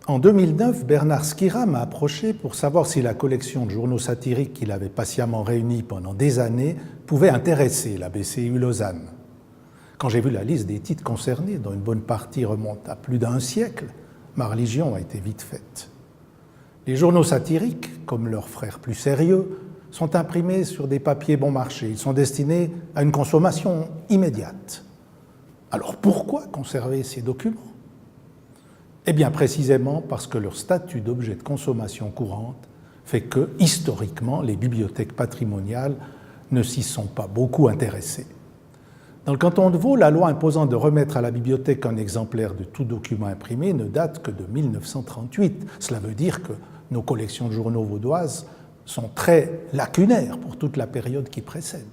En 2009, Bernard Skira m'a approché pour savoir si la collection de journaux satiriques qu'il avait patiemment réunie pendant des années pouvait intéresser la BCU Lausanne. Quand j'ai vu la liste des titres concernés, dont une bonne partie remonte à plus d'un siècle, ma religion a été vite faite. Les journaux satiriques, comme leurs frères plus sérieux, sont imprimés sur des papiers bon marché. Ils sont destinés à une consommation immédiate. Alors pourquoi conserver ces documents ? Eh bien précisément parce que leur statut d'objet de consommation courante fait que, historiquement, les bibliothèques patrimoniales ne s'y sont pas beaucoup intéressées. Dans le canton de Vaud, la loi imposant de remettre à la bibliothèque un exemplaire de tout document imprimé ne date que de 1938. Cela veut dire que nos collections de journaux vaudoises sont très lacunaires pour toute la période qui précède.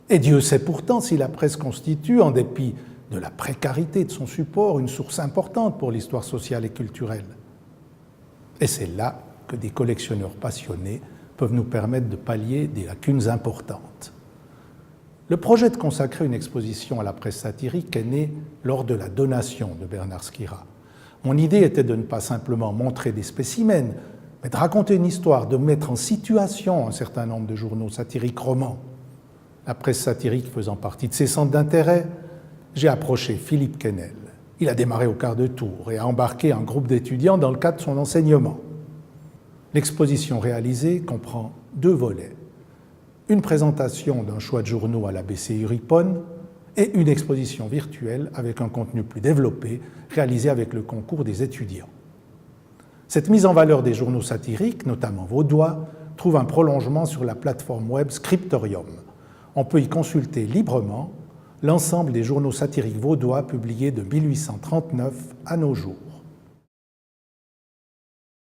Et Dieu sait pourtant si la presse constitue, en dépit de la précarité de son support, une source importante pour l'histoire sociale et culturelle. Et c'est là que des collectionneurs passionnés peuvent nous permettre de pallier des lacunes importantes. Le projet de consacrer une exposition à la presse satirique est né lors de la donation de Bernard Skira. Mon idée était de ne pas simplement montrer des spécimens, mais de raconter une histoire, de mettre en situation un certain nombre de journaux satiriques romans. La presse satirique faisant partie de ses centres d'intérêt, j'ai approché Philippe Quesnel. Il a démarré au quart de tour et a embarqué un groupe d'étudiants dans le cadre de son enseignement. L'exposition réalisée comprend 2 volets. Une présentation d'un choix de journaux à la BCU Riponne et une exposition virtuelle avec un contenu plus développé réalisé avec le concours des étudiants. Cette mise en valeur des journaux satiriques, notamment vaudois, trouve un prolongement sur la plateforme web Scriptorium. On peut y consulter librement l'ensemble des journaux satiriques vaudois publiés de 1839 à nos jours.